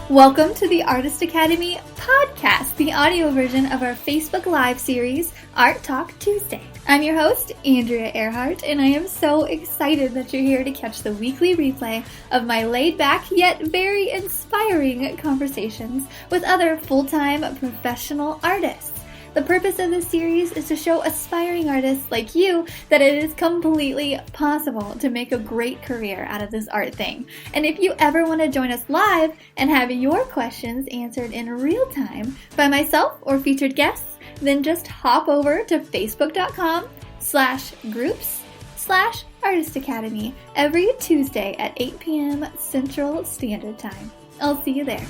Welcome to the Artist Academy podcast, the audio version of our Facebook Live series, Art Talk Tuesday. I'm your host, Andrea Earhart, and I am so excited that you're here to catch the weekly replay of my laid-back yet very inspiring conversations with other full-time professional artists. The purpose of this series is to show aspiring artists like you that it is completely possible to make a great career out of this art thing. And if you ever want to join us live and have your questions answered in real time by myself or featured guests, then just hop over to facebook.com/groups/Artist Academy every Tuesday at 8 p.m. Central Standard Time. I'll see you there.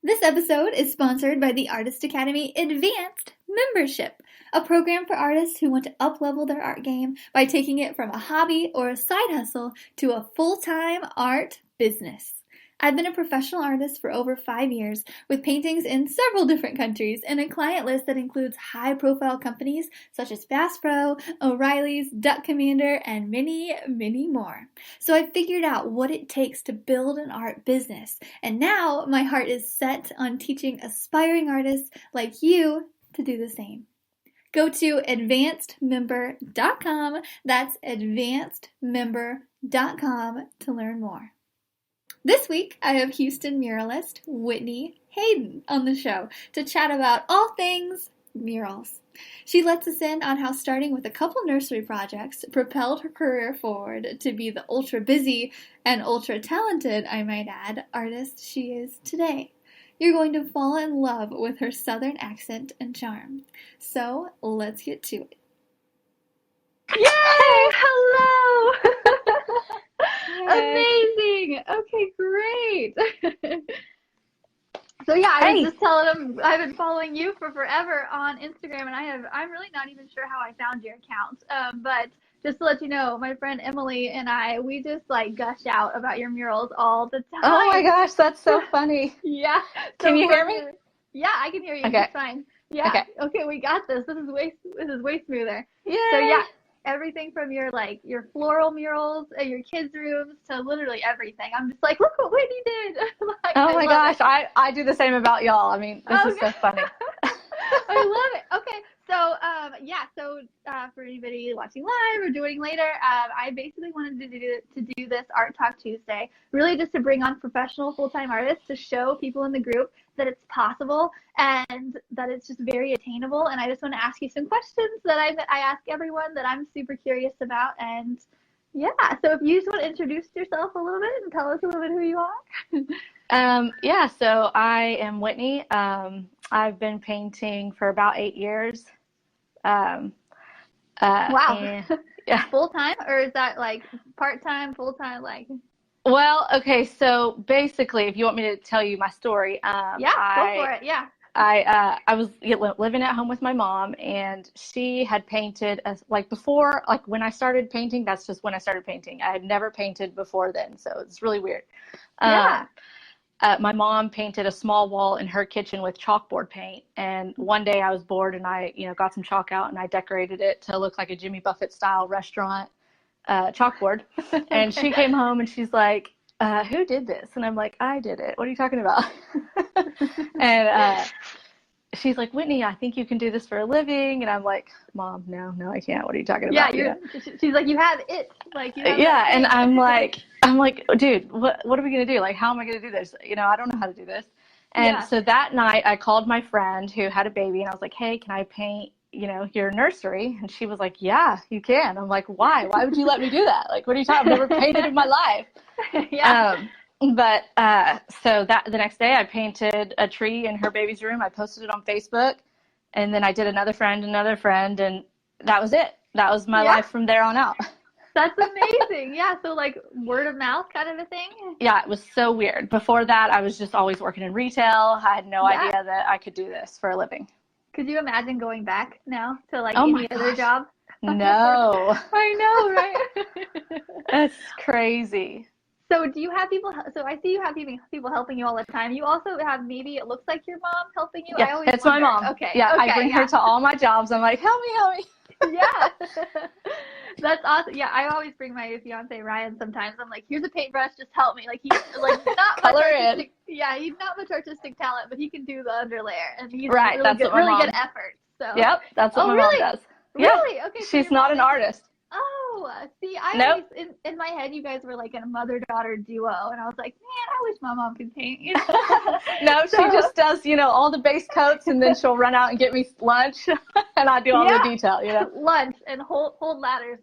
This episode is sponsored by the Artist Academy Advanced Membership, a program for artists who want to up-level their art game by taking it from a hobby or a side hustle to a full-time art business. I've been a professional artist for over 5 years with paintings in several different countries and a client list that includes high-profile companies such as Bass Pro, O'Reilly's, Duck Commander, and many, many more. So I figured out what it takes to build an art business, and now my heart is set on teaching aspiring artists like you to do the same. Go to advancedmember.com, that's advancedmember.com to learn more. This week, I have Houston muralist Whitney Hayden on the show to chat about all things murals. She lets us in on how starting with a couple nursery projects propelled her career forward to be the ultra-busy and ultra-talented, I might add, artist she is today. You're going to fall in love with her southern accent and charm. So, let's get to it. Yay! Hello! Amazing! Okay, great! So yeah, I was just telling them I've been following you for forever on Instagram, and I'm really not even sure how I found your account. But just to let you know, my friend Emily and we just like gush out about your murals all the time. Oh my gosh, that's so funny. Yeah. Can you hear me? Yeah, I can hear you. Okay. It's fine. Yeah. Okay, we got this. This is way smoother. Yay. So yeah. Everything from your floral murals, your kids' rooms, to literally everything. I'm just like, look what Whitney did. Oh my gosh, I do the same about y'all. I mean, this is so funny. I love it. Okay, so for anybody watching live or doing later, I basically wanted to do this Art Talk Tuesday, really just to bring on professional full-time artists to show people in the group that it's possible and that it's just very attainable. And I just want to ask you some questions that I ask everyone that I'm super curious about. And yeah, so if you just want to introduce yourself a little bit and tell us a little bit who you are. So I am Whitney. I've been painting for about 8 years. Wow. And, yeah. Full-time, or is that like part-time, full-time, like? Well, okay, so basically, if you want me to tell you my story, go for it. Yeah. I was living at home with my mom, and she had painted before, when I started painting. That's just when I started painting. I had never painted before then, so it's really weird. Yeah. My mom painted a small wall in her kitchen with chalkboard paint, and one day I was bored, and I got some chalk out, and I decorated it to look like a Jimmy Buffett style restaurant chalkboard. And she came home and she's like, who did this? And I'm like, I did it. What are you talking about? And she's like, Whitney, I think you can do this for a living. And I'm like, Mom, no, I can't. What are you talking about? Yeah, she's like, you have it. Like, you have yeah, and I'm like, dude, what are we gonna do? Like, how am I gonna do this? I don't know how to do this. And so that night I called my friend who had a baby, and I was like, hey, can I paint your nursery? And she was like, yeah, you can. I'm like, why would you let me do that? Like, what are you talking? I've never painted in my life. Yeah. So that the next day I painted a tree in her baby's room. I posted it on Facebook, and then I did another friend, and that was it. That was my life from there on out. That's amazing. Yeah. So like word of mouth kind of a thing. Yeah, it was so weird. Before that, I was just always working in retail. I had no idea that I could do this for a living. Could you imagine going back now to any other job? No. I know, right? That's crazy. So do you have people, so I see you have people helping you all the time. You also have, maybe it looks like your mom helping you. Yeah, I always it's wonder. my mom. Okay. Yeah, okay, I bring her to all my jobs. I'm like, help me. Yeah. That's awesome. Yeah, I always bring my fiance Ryan sometimes. I'm like, here's a paintbrush, just help me. Like, he's like not much Color artistic. in. Yeah, he's not much artistic talent, but he can do the underlayer, and he's Right, really that's good, what my really mom. good effort. So. Yep, that's what my really? mom does. Really? Yeah. Okay. So She's your not mom an artist. Oh, see, I Nope. always, in my head, you guys were like a mother-daughter duo, and I was like, man, I wish my mom could paint. You know? No, she just does, all the base coats, and then she'll run out and get me lunch, and I do all the detail, Lunch and hold ladders.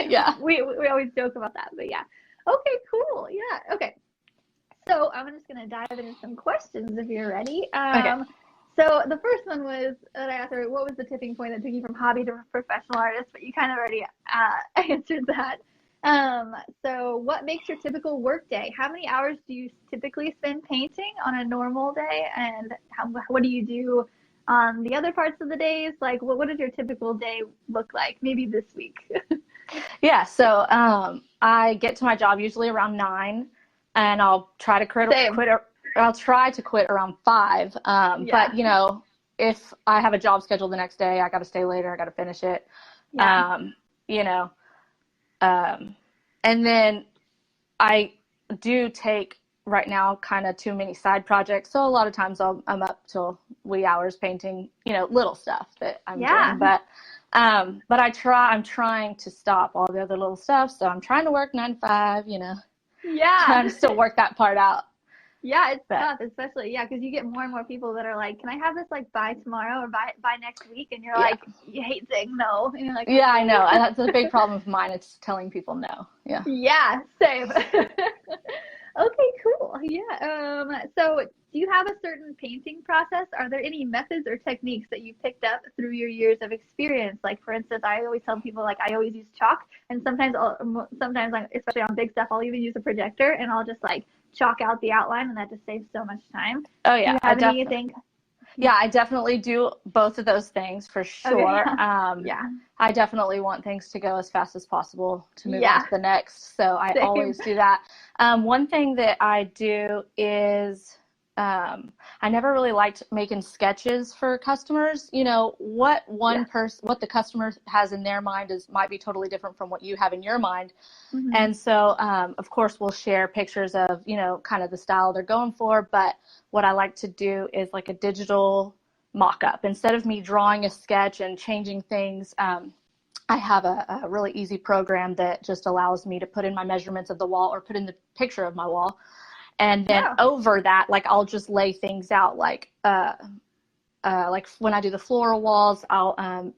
Yeah. We always joke about that, but yeah. Okay, cool. Yeah. Okay. So I'm just gonna dive into some questions if you're ready. Okay. So the first one was that I asked her, what was the tipping point that took you from hobby to professional artist? But you kind of already answered that. So what makes your typical work day? How many hours do you typically spend painting on a normal day? And what do you do on the other parts of the days? Like, what does your typical day look like? Maybe this week. Yeah, so I get to my job usually around 9, and I'll try to quit around 5. But if I have a job scheduled the next day, I got to stay later. I got to finish it. Yeah. And then I do take right now kind of too many side projects. So a lot of times I'm up till wee hours painting, little stuff that I'm doing. But I'm trying to stop all the other little stuff. So I'm trying to work 9 to 5, Yeah. Trying to still work that part out. Yeah, it's tough, especially, because you get more and more people that are like, can I have this like by tomorrow or by next week? And you're like, you hate saying no. And you're like, yeah, I know. And that's a big problem of mine. It's telling people no. Yeah. Yeah, same. Okay, cool. Yeah. So do you have a certain painting process? Are there any methods or techniques that you picked up through your years of experience? Like, for instance, I always tell people, like, I always use chalk, and sometimes especially on big stuff, I'll even use a projector, and I'll just like chalk out the outline, and that just saves so much time. Oh yeah. Do you have anything? Yeah, I definitely do both of those things for sure. Okay, yeah. I definitely want things to go as fast as possible to move on to the next. So I always do that. One thing that I do is I never really liked making sketches for customers. What the customer has in their mind might be totally different from what you have in your mind. Mm-hmm. And so, of course, we'll share pictures of, kind of the style they're going for. But what I like to do is like a digital mock-up. Instead of me drawing a sketch and changing things, I have a really easy program that just allows me to put in my measurements of the wall or put in the picture of my wall. And then over that, like, I'll just lay things out like when I do the floral walls, I'll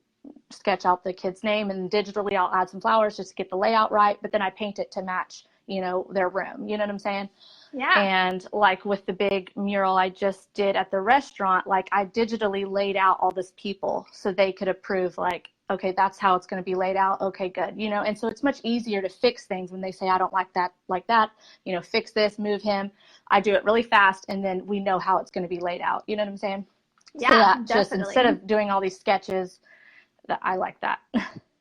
sketch out the kid's name, and digitally I'll add some flowers just to get the layout right. But then I paint it to match, their room. You know what I'm saying? Yeah. And like with the big mural I just did at the restaurant, like I digitally laid out all these people so they could approve, like, okay, that's how it's going to be laid out. Okay, good. And so it's much easier to fix things when they say, I don't like that, fix this, move him. I do it really fast, and then we know how it's going to be laid out. You know what I'm saying? Yeah, so definitely. Just instead of doing all these sketches, I like that.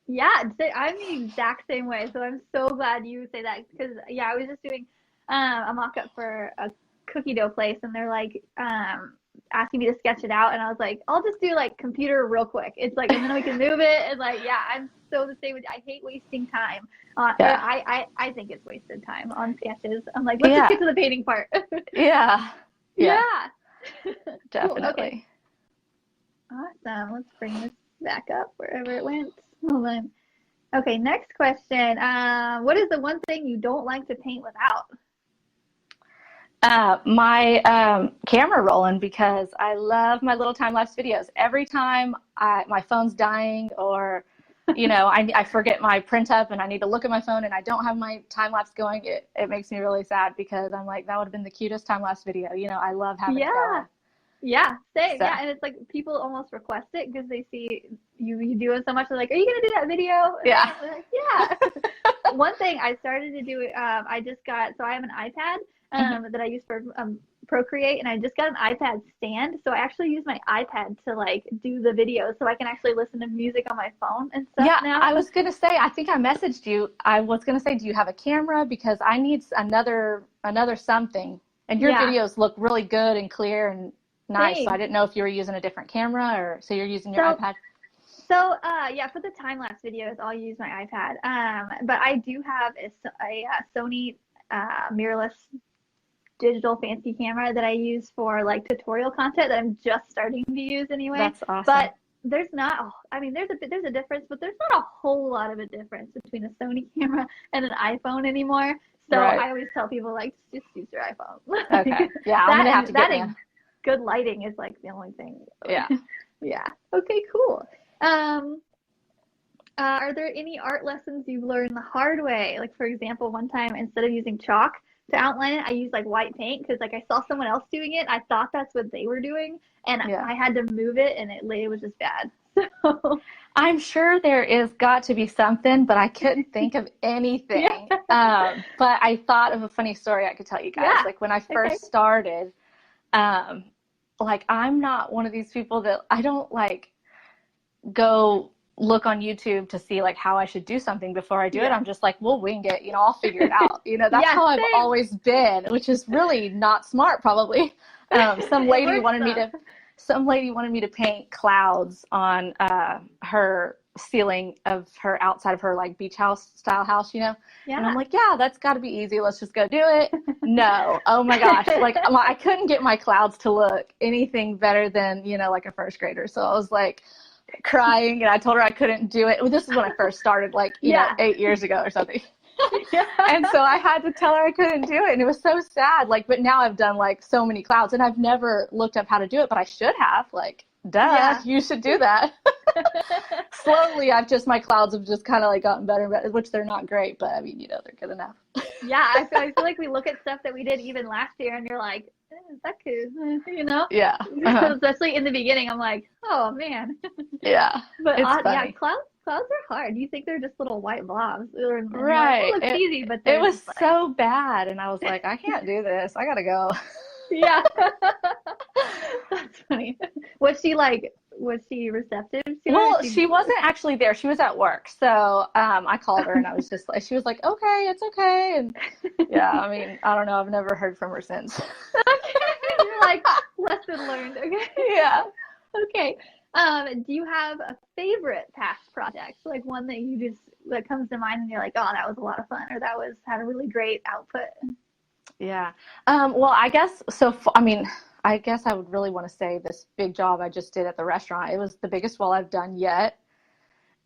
Yeah, I'm the exact same way. So I'm so glad you say that, because I was just doing a mock-up for a cookie dough place, and they're like asking me to sketch it out, and I was like, I'll just do like computer real quick. It's like, and then we can move it, and like, I'm so the same with you. I hate wasting time. I think it's wasted time on sketches. I'm like, let's just get to the painting part. Yeah. Cool. Definitely. Okay. Awesome. Let's bring this back up wherever it went. Hold on. Okay, next question. What is the one thing you don't like to paint without? My camera rolling, because I love my little time-lapse videos. Every time my phone's dying, or I forget my print up and I need to look at my phone and I don't have my time-lapse going, it makes me really sad, because I'm like, that would have been the cutest time-lapse video. I love having it going. Yeah, same. So. Yeah, and it's like people almost request it because they see you do it so much. They're like, are you going to do that video? Yeah. And like, yeah. One thing I started to do, I have an iPad that I use for Procreate, and I just got an iPad stand, so I actually use my iPad to like do the videos, so I can actually listen to music on my phone and stuff now. I was gonna say, I think I messaged you. I was gonna say, do you have a camera? Because I need another something. And your videos look really good and clear and nice. Thanks. So I didn't know if you were using a different camera, or so you're using your iPad. So yeah, for the time-lapse videos, I'll use my iPad. But I do have a Sony mirrorless digital fancy camera that I use for like tutorial content that I'm just starting to use anyway. That's awesome. But there's not, I mean, there's a difference, but there's not a whole lot of a difference between a Sony camera and an iPhone anymore. So I always tell people, like, just use your iPhone. Okay. Yeah, I'm gonna have to get one. Good lighting is like the only thing. Yeah. Yeah. Okay, cool. Are there any art lessons you've learned the hard way? Like, for example, one time, instead of using chalk to outline it, I used like white paint because like I saw someone else doing it. I thought that's what they were doing, and I had to move it, and it was just bad. So I'm sure there is got to be something, but I couldn't think of anything. But I thought of a funny story I could tell you guys. Yeah. Like when I first started, like I'm not one of these people that I don't like go look on YouTube to see like how I should do something before I do it. I'm just like, we'll wing it, you know, I'll figure it out. You know, that's how I've always been, which is really not smart probably. Some lady wanted me to paint clouds on her ceiling of her outside of her like beach house style house, you know? Yeah. And I'm like, yeah, that's got to be easy. Let's just go do it. No. Oh my gosh. Like I couldn't get my clouds to look anything better than, you know, like a first grader. So I was like crying, and I told her I couldn't do it. Well, this is when I first started, like, you know, 8 years ago or something. And so I had to tell her I couldn't do it, and it was so sad. Like, but now I've done like so many clouds, and I've never looked up how to do it, but I should have. Like, duh, you should do that. Slowly, my clouds have just kind of like gotten better and better, which they're not great, but I mean, you know, they're good enough. I feel like we look at stuff that we did even last year, and you're like, that could, you know? Yeah. Especially in the beginning, I'm like, oh man. Yeah. But clouds are hard. You think they're just little white blobs. Right. It looks easy, but it was so bad, and I was like, I can't do this. I gotta go. Yeah. That's funny. Was she receptive to it? Well, she wasn't actually there. She was at work. So I called her, and I was just like, she was like, okay, it's okay. And yeah, I mean, I don't know. I've never heard from her since. You're like, lesson learned. Okay. Yeah. Okay. Do you have a favorite past project? Like one that comes to mind and you're like, oh, that was a lot of fun, or had a really great output? Yeah. Well, I guess so. I guess I would really want to say this big job I just did at the restaurant. It was the biggest wall I've done yet.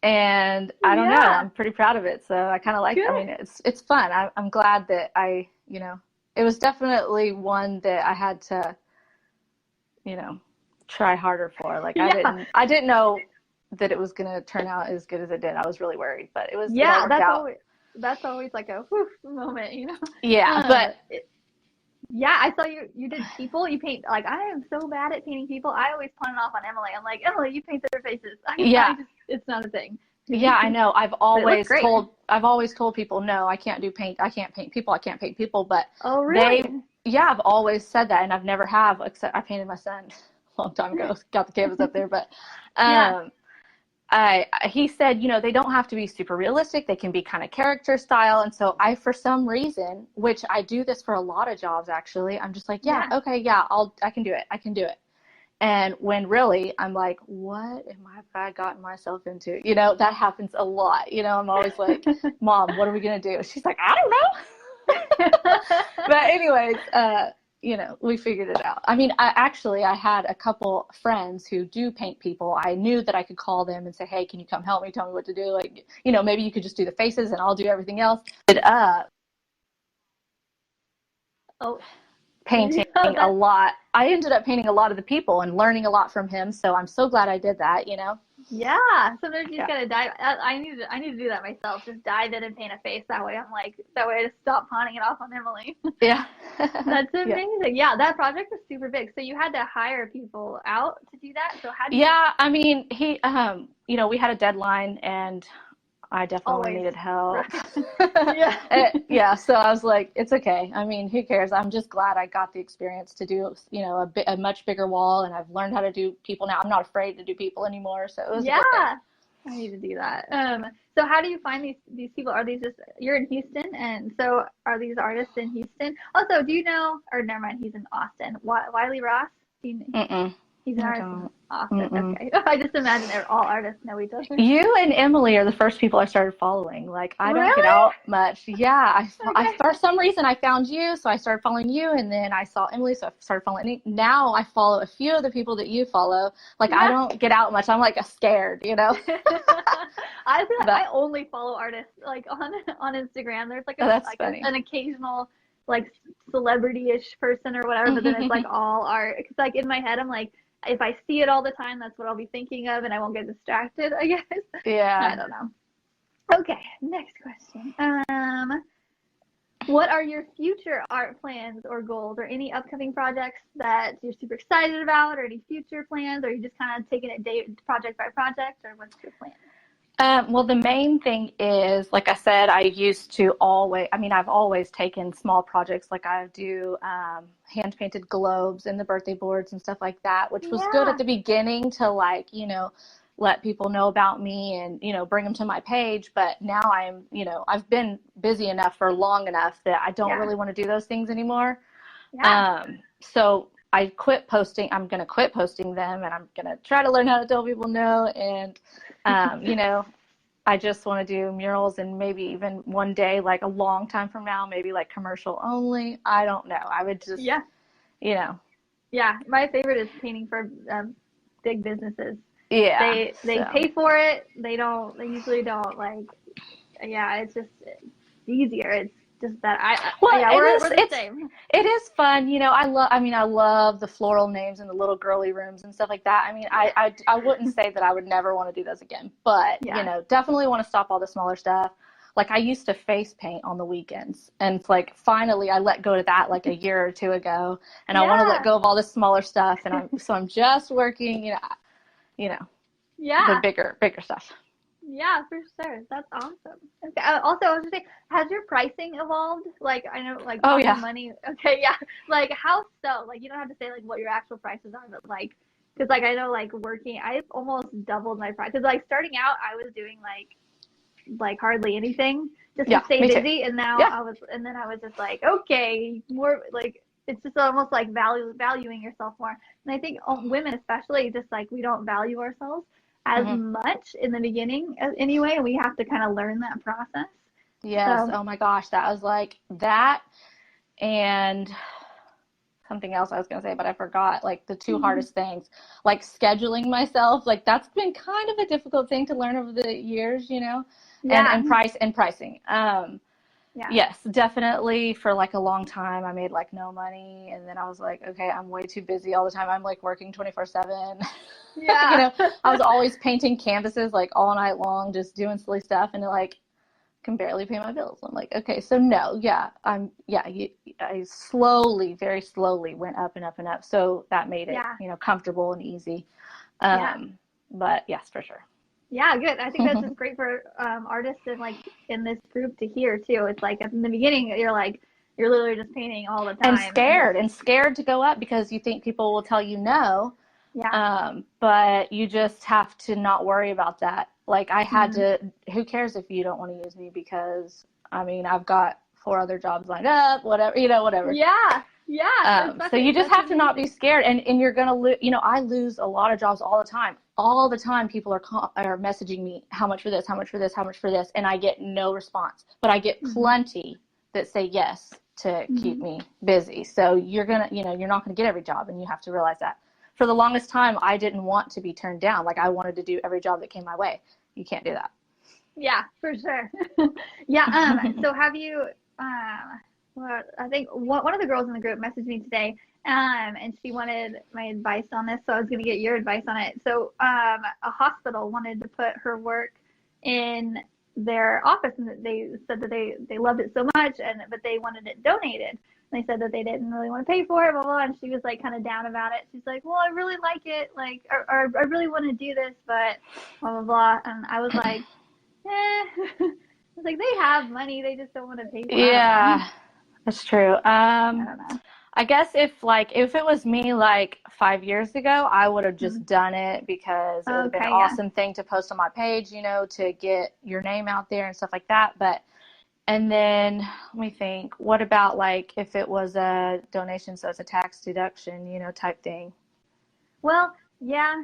And I don't know, I'm pretty proud of it. So I kind of like it. I mean, it's fun. I'm glad that you know, it was definitely one that I had to, you know, try harder for. Like I didn't know that it was going to turn out as good as it did. I was really worried, but it was, that's always like a whew moment, you know? Yeah. But I saw you did people. You paint, like, I am so bad at painting people. I always pawn it off on Emily. I'm like, Emily, you paint their faces. It's not a thing. Yeah, I know. I've always told people, no, I can't do paint. I can't paint people. I can't paint people. But oh, really? I've always said that, and I've never have, except I painted my son a long time ago. Got the canvas up there, but he said, you know, they don't have to be super realistic. They can be kind of character style. And so for some reason, which I do this for a lot of jobs, actually, I'm just like, okay, I can do it. I can do it. And when really I'm like, what have I gotten myself into? You know, that happens a lot. You know, I'm always like, Mom, what are we going to do? She's like, I don't know. But anyways, you know, we figured it out. I mean, I had a couple friends who do paint people. I knew that I could call them and say, hey, can you come help me? Tell me what to do. Like, you know, maybe you could just do the faces and I'll do everything else. Painting a lot. I ended up painting a lot of the people and learning a lot from him. So I'm so glad I did that, you know? Yeah. Sometimes you just gotta dive. I need to do that myself. Just dive in and paint a face. That way I just stop pawning it off on Emily. Yeah. That's amazing. Yeah, that project was super big. So you had to hire people out to do that. So how do you? Yeah, I mean, he, you know, we had a deadline, and I definitely Always. needed help. Yeah. Yeah, so I was like, it's okay. I mean, who cares? I'm just glad I got the experience to do, a much bigger wall, and I've learned how to do people now. I'm not afraid to do people anymore, so it was a good thing. Yeah. I need to do that. So how do you find these people? Are these just you're in Houston, and so are these artists in Houston? Also, do you know? Or never mind, he's in Austin. Wiley Ross. Mm-mm. He's an I artist in don't. Austin. Mm-mm. Okay. I just imagine they're all artists know each other. You and Emily are the first people I started following. Like, I don't get Really? out much. Yeah, Okay. for some reason I found you, so I started following you, and then I saw Emily, so I started following. Now I follow a few of the people that you follow. Like, I Yeah. don't get out much. I'm like scared, I only follow artists like on Instagram. There's like Oh, that's funny. an occasional like celebrity-ish person or whatever, but then it's like all art. Because like in my head, I'm like, if I see it all the time, that's what I'll be thinking of, and I won't get distracted, I guess. Yeah. I don't know. Okay, next question. What are your future art plans or goals, or any upcoming projects that you're super excited about, or any future plans, or are you just kind of taking it project by project, or what's your plan? Well, the main thing is, like I said, I've always taken small projects. Like I do hand-painted globes and the birthday boards and stuff like that, which was good at the beginning to let people know about me and, bring them to my page. But now I've been busy enough for long enough that I don't really want to do those things anymore. Yeah. So I quit posting. I'm going to quit posting them, and I'm going to try to learn how to tell people no. And, I just want to do murals, and maybe even one day, like a long time from now, maybe like commercial only. I don't know. I would just, Yeah. My favorite is painting for big businesses. Yeah. They pay for it. They usually don't it's just easier. It's just that we're the same. It is fun. I love the floral names and the little girly rooms and stuff like that. I mean, I wouldn't say that I would never want to do those again, but, definitely want to stop all the smaller stuff. Like I used to face paint on the weekends, and it's like, finally I let go of that like a year or two ago, and I want to let go of all this smaller stuff. And I'm just working, the bigger stuff. Yeah, for sure. That's awesome. Okay. Also, I was just saying, has your pricing evolved? Like, I know, like, money. Okay, yeah. Like, how so? Like, you don't have to say, like, what your actual prices are, but, like, because, like, I know, like, working, I've almost doubled my price. Because, like, starting out, I was doing, like hardly anything just to stay busy. And now I was just like, okay, more, like, it's just almost like valuing yourself more. And I think women especially, just, like, we don't value ourselves as much in the beginning anyway, and we have to kind of learn that process. Yes. Oh my gosh, that was like that, and something else I was going to say, but I forgot, like the two hardest things, like scheduling myself. Like that's been kind of a difficult thing to learn over the years, and pricing. Yes, definitely. For like a long time, I made like no money, and then I was like, okay, I'm way too busy all the time. I'm like working 24/7. Yeah. I was always painting canvases like all night long, just doing silly stuff, and like can barely pay my bills. I'm like, okay, so no, I slowly, very slowly went up and up and up. So that made it, comfortable and easy. But yes, for sure. Yeah, good. I think that's just great for artists and like in this group to hear too. It's like in the beginning, you're literally just painting all the time. And scared to go up because you think people will tell you no. Yeah. But you just have to not worry about that. Like I had to, who cares if you don't want to use me, because I've got 4 other jobs lined up, whatever, whatever. Yeah. Yeah. So you just have to not be scared, and you're going to lose, I lose a lot of jobs all the time. All the time people are messaging me, how much for this, how much for this, how much for this, and I get no response. But I get plenty that say yes to keep me busy. So you're not going to get every job, and you have to realize that. For the longest time, I didn't want to be turned down. Like I wanted to do every job that came my way. You can't do that. Yeah, for sure. Yeah. So have you, well, I think one of the girls in the group messaged me today, and she wanted my advice on this, so I was going to get your advice on it. So a hospital wanted to put her work in their office, and they said that they loved it so much, but they wanted it donated. And they said that they didn't really want to pay for it, blah, blah, and she was like kind of down about it. She's like, well, I really like it, like, or I really want to do this, but blah, blah, blah. And I was like, It's like they have money, they just don't want to pay for it. Yeah, that's true. I don't know. I guess if it was me like 5 years ago, I would have just done it because it would have been an Okay, yeah. awesome thing to post on my page, to get your name out there and stuff like that. And then let me think, what about like if it was a donation, so it's a tax deduction, type thing? Well, yeah.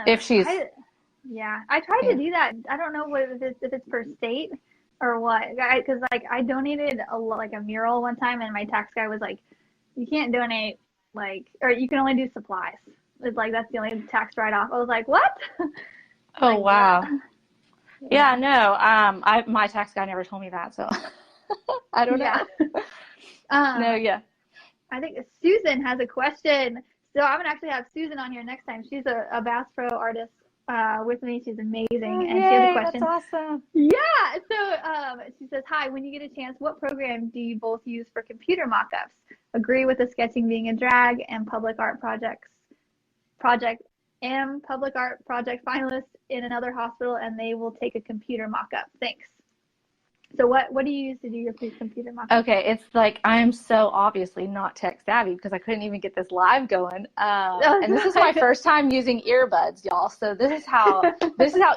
If she's, I tried to do that. I don't know if it's per state or what. Because like I donated a mural one time, and my tax guy was like, "You can't donate or you can only do supplies." It's like that's the only tax write-off. I was like, "What?" Oh, wow. Yeah. Yeah, no. My tax guy never told me that, so I don't know. No, yeah. I think Susan has a question. So I'm gonna actually have Susan on here next time. She's a Bass Pro artist with me. She's amazing, and she has a question. That's awesome. Yeah. So she says, "Hi. When you get a chance, what program do you both use for computer mock-ups? Agree with the sketching being a drag and public art project finalist in another hospital, and they will take a computer mock-up. Thanks." So what do you use to do your computer mock-up? Okay, it's like I'm so obviously not tech savvy because I couldn't even get this live going. And this is my first time using earbuds, y'all. So this is how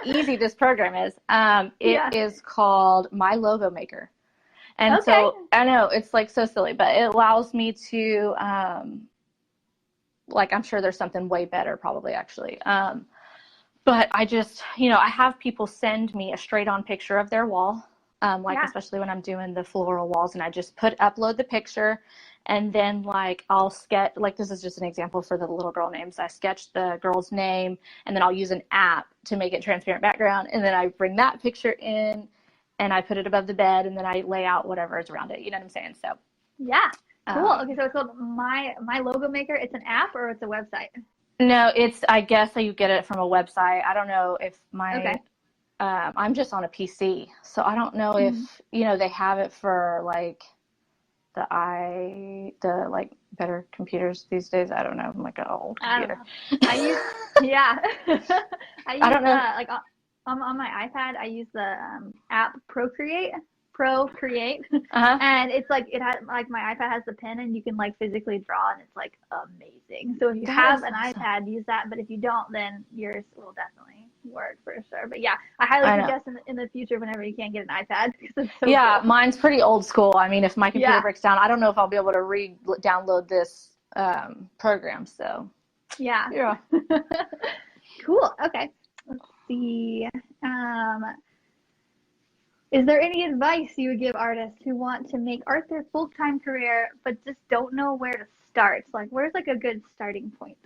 easy this program is. It is called My Logo Maker. And so I know it's like so silly, but it allows me to I'm sure there's something way better probably actually. But I just, I have people send me a straight on picture of their wall. Especially when I'm doing the floral walls, and I just upload the picture, and then I'll sketch, this is just an example for the little girl names. I sketch the girl's name, and then I'll use an app to make it transparent background, and then I bring that picture in, and I put it above the bed, and then I lay out whatever is around it. You know what I'm saying? So yeah, cool. Okay, so it's called My Logo Maker. It's an app or it's a website? No, I guess you get it from a website. I don't know if I'm just on a PC, so I don't know if they have it for the better computers these days. I don't know. I'm like an old computer. I don't know. On my iPad, I use the app Procreate, and it's it has my iPad has the pen, and you can physically draw, and it's amazing. So if you have an iPad, use that. But if you don't, then yours will definitely work for sure. But yeah, I highly suggest in the future whenever you can't get an iPad, because it's so cool. Mine's pretty old school. I mean, if my computer breaks down, I don't know if I'll be able to download this program. So yeah. Cool. Okay, let's see. Is there any advice you would give artists who want to make art their full-time career but just don't know where to start? Where's a good starting point?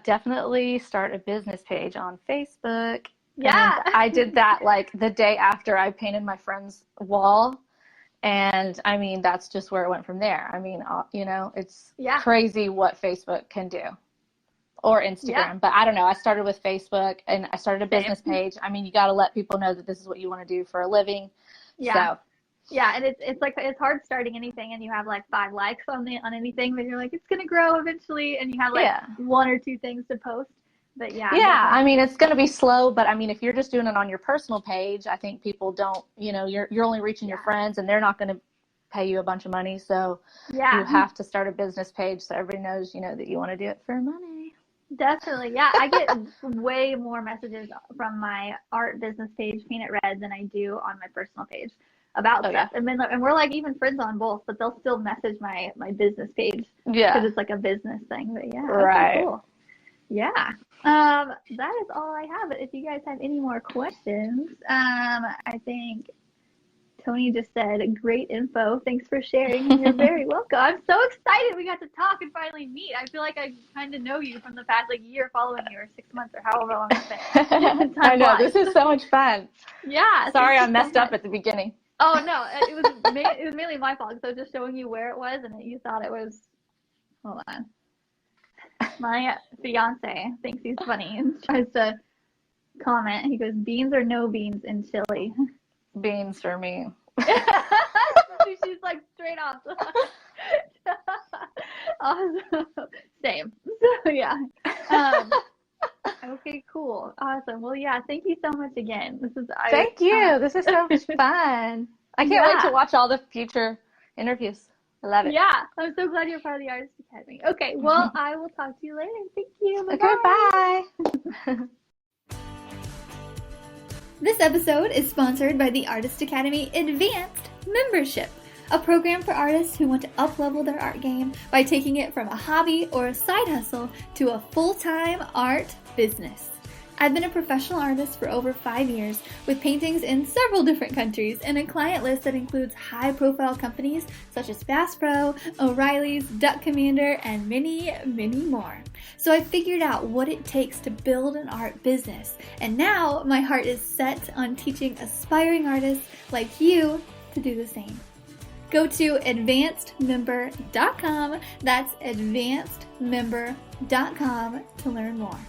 Definitely start a business page on Facebook. Yeah. And I did that the day after I painted my friend's wall. And I mean, that's just where it went from there. I mean, it's crazy what Facebook can do, or Instagram. But I don't know. I started with Facebook, and I started a business page. I mean, you got to let people know that this is what you want to do for a living. Yeah. So. Yeah, and it's hard starting anything, and you have 5 likes on anything, but you're it's gonna grow eventually, and you have 1 or 2 things to post. But yeah, I mean, it's gonna be slow, but I mean, if you're just doing it on your personal page, I think people don't, you're only reaching your friends, and they're not gonna pay you a bunch of money, so you have to start a business page so everybody knows, that you want to do it for money. Definitely, yeah. I get way more messages from my art business page, Paint It Red, than I do on my personal page about stuff. And we're even friends on both, but they'll still message my business page because it's a business thing. But right. Okay, cool. Yeah. That is all I have. But if you guys have any more questions, I think Tony just said great info. Thanks for sharing. You're very welcome. I'm so excited we got to talk and finally meet. I feel like I kind of know you from the past year following you, or 6 months, or however long it's been. I know. This is so much fun. Yeah. Sorry I messed up at the beginning. Oh, no, it was mainly my fault. So just showing you where it was, and you thought it was, hold on. My fiance thinks he's funny and tries to comment. He goes, beans or no beans in chili? Beans for me. She's straight off. Awesome. Same. So yeah. Okay, cool. Awesome. Well, yeah, thank you so much again. Thank you. This is so much fun. I can't wait to watch all the future interviews. I love it. Yeah, I'm so glad you're part of the Artist Academy. Okay, well, I will talk to you later. Thank you. Bye-bye. Okay, bye. This episode is sponsored by the Artist Academy Advanced Membership, a program for artists who want to up-level their art game by taking it from a hobby or a side hustle to a full-time art business. I've been a professional artist for over 5 years, with paintings in several different countries and a client list that includes high-profile companies such as Bass Pro, O'Reilly's, Duck Commander, and many, many more. So I figured out what it takes to build an art business, and now my heart is set on teaching aspiring artists like you to do the same. Go to advancedmember.com, that's advancedmember.com to learn more.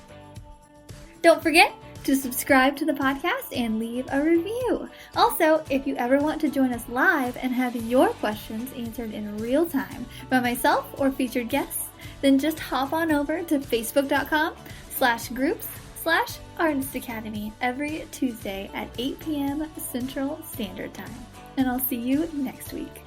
Don't forget to subscribe to the podcast and leave a review. Also, if you ever want to join us live and have your questions answered in real time by myself or featured guests, then just hop on over to facebook.com/groups/Artist Academy every Tuesday at 8 p.m. Central Standard Time. And I'll see you next week.